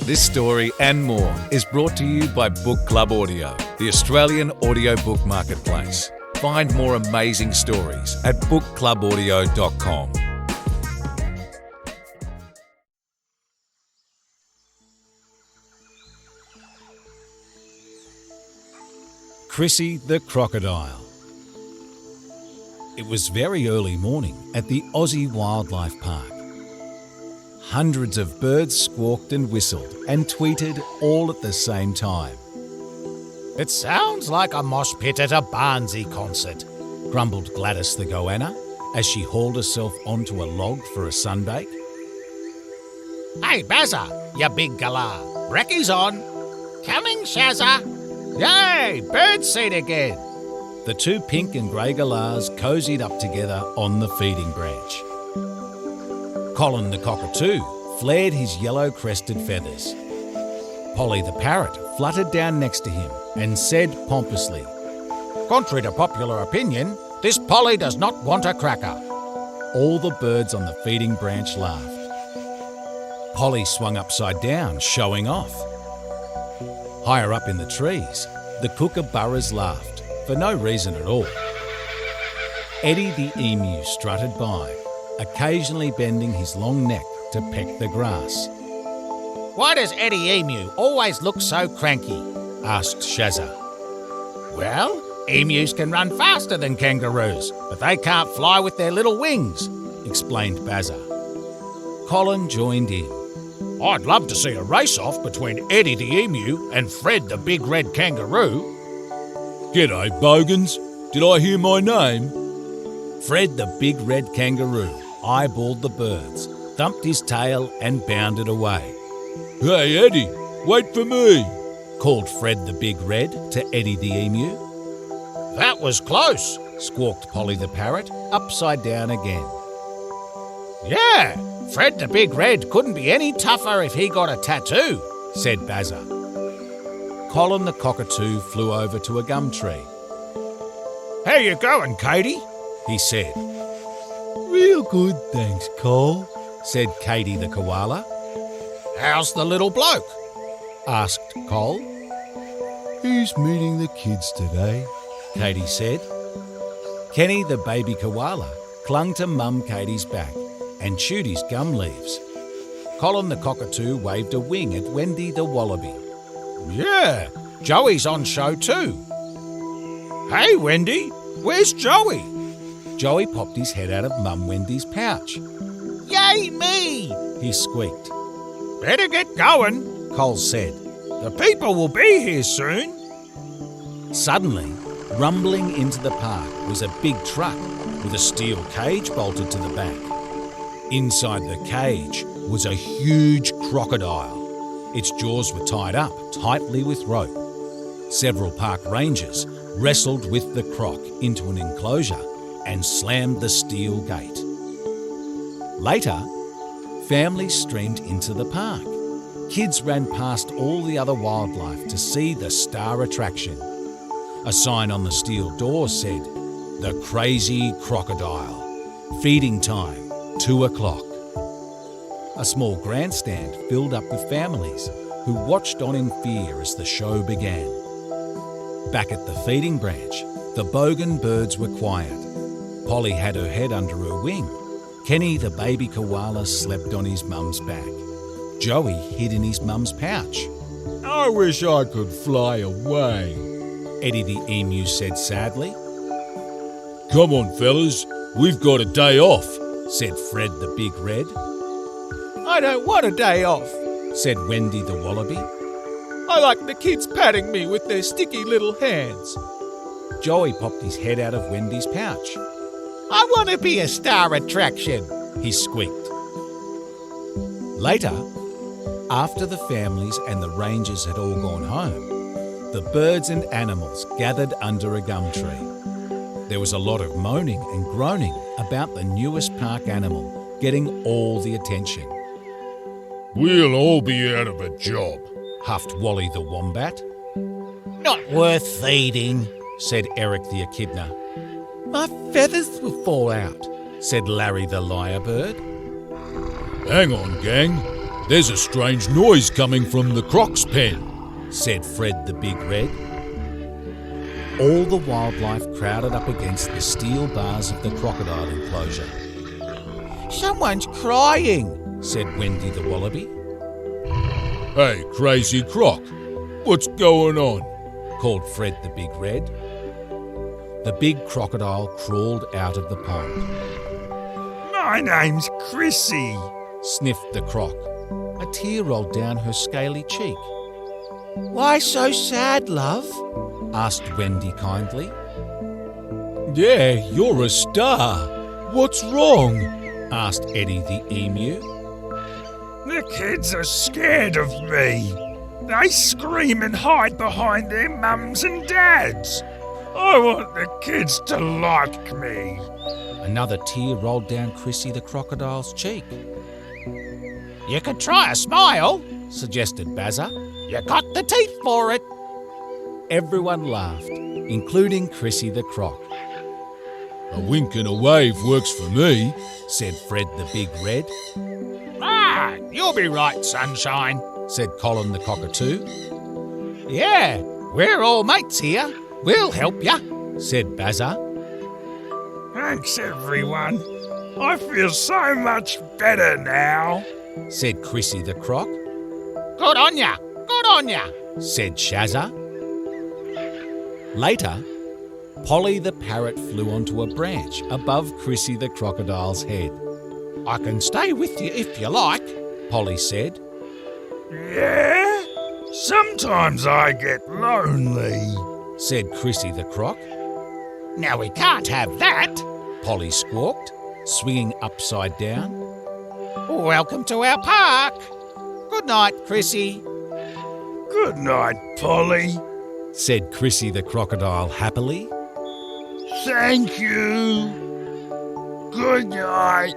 This story and more is brought to you by Book Club Audio, the Australian audiobook marketplace. Find more amazing stories at bookclubaudio.com. Crissie the Crocodile. It was very early morning at the Aussie Wildlife Park. Hundreds of birds squawked and whistled and tweeted all at the same time. It sounds like a mosh pit at a Barnsey concert, grumbled Gladys the goanna as she hauled herself onto a log for a sunbake. Hey, Bazza, you big galah. Brekky's on. Coming, Shazza. Yay, bird seed again. The two pink and grey galahs cosied up together on the feeding branch. Colin the cockatoo flared his yellow-crested feathers. Polly the parrot fluttered down next to him and said pompously, Contrary to popular opinion, this Polly does not want a cracker. All the birds on the feeding branch laughed. Polly swung upside down, showing off. Higher up in the trees, the kookaburras laughed, for no reason at all. Eddie the emu strutted by, occasionally bending his long neck to peck the grass. Why does Eddie Emu always look so cranky? Asked Shazza. Well, emus can run faster than kangaroos, but they can't fly with their little wings, explained Bazza. Colin joined in. I'd love to see a race-off between Eddie the Emu and Fred the big red kangaroo. G'day, bogans. Did I hear my name? Fred the big red kangaroo eyeballed the birds, thumped his tail and bounded away. Hey, Eddie, wait for me, called Fred the big red to Eddie the emu. That was close, squawked Polly the parrot, upside down again. Yeah, Fred the big red couldn't be any tougher if he got a tattoo, said Bazza. Colin the cockatoo flew over to a gum tree. How you going, Katie? He said. Real good, thanks, Cole, said Katie the koala. How's the little bloke? Asked Cole. He's meeting the kids today, Katie said. Kenny the baby koala clung to Mum Katie's back and chewed his gum leaves. Colin the cockatoo waved a wing at Wendy the wallaby. Yeah, Joey's on show too. Hey, Wendy, where's Joey? Joey popped his head out of Mum Wendy's pouch. Yay me! He squeaked. Better get going, Cole said. The people will be here soon. Suddenly, rumbling into the park was a big truck with a steel cage bolted to the back. Inside the cage was a huge crocodile. Its jaws were tied up tightly with rope. Several park rangers wrestled with the croc into an enclosure and slammed the steel gate. Later, families streamed into the park. Kids ran past all the other wildlife to see the star attraction. A sign on the steel door said, "The Crazy Crocodile. Feeding time, 2 o'clock." A small grandstand filled up with families who watched on in fear as the show began. Back at the feeding branch, the bogan birds were quiet. Polly had her head under her wing. Kenny the baby koala slept on his mum's back. Joey hid in his mum's pouch. I wish I could fly away, Eddie the emu said sadly. Come on, fellas, we've got a day off, said Fred the big red. I don't want a day off, said Wendy the wallaby. I like the kids patting me with their sticky little hands. Joey popped his head out of Wendy's pouch. I want to be a star attraction, he squeaked. Later, after the families and the rangers had all gone home, the birds and animals gathered under a gum tree. There was a lot of moaning and groaning about the newest park animal getting all the attention. We'll all be out of a job, huffed Wally the wombat. Not worth feeding, said Eric the echidna. My feathers will fall out, said Larry the lyrebird. Hang on, gang. There's a strange noise coming from the croc's pen, said Fred the Big Red. All the wildlife crowded up against the steel bars of the crocodile enclosure. "Someone's crying," said Wendy the Wallaby. Hey, crazy croc, what's going on? Called Fred the Big Red. The big crocodile crawled out of the pond. My name's Crissie, Sniffed the croc. A tear rolled down her scaly cheek. "Why so sad, love?" asked Wendy kindly. Yeah, you're a star. What's wrong? Asked Eddie the emu. The kids are scared of me. They scream and hide behind their mums and dads. I want the kids to like me. Another tear rolled down Crissie the crocodile's cheek. You could try a smile, Suggested Bazza. you got the teeth for it. Everyone laughed, including Crissie the croc. A wink and a wave works for me. Said Fred the Big Red. Ah, you'll be right, sunshine. Said Colin the cockatoo. Yeah, we're all mates here. We'll help ya. Said Bazza. Thanks, everyone. I feel so much better now. Said Crissie the croc. Good on ya, good on ya. Said Shazza. Later, Polly the parrot flew onto a branch above Crissie the crocodile's head. I can stay with you if you like. Polly said. Yeah? Sometimes I get lonely. Said Crissie the croc. Now we can't have that. Polly squawked, swinging upside down. Welcome to our park. Good night, Crissie. Good night, Polly. Said Crissie the crocodile happily. Thank you. Good night.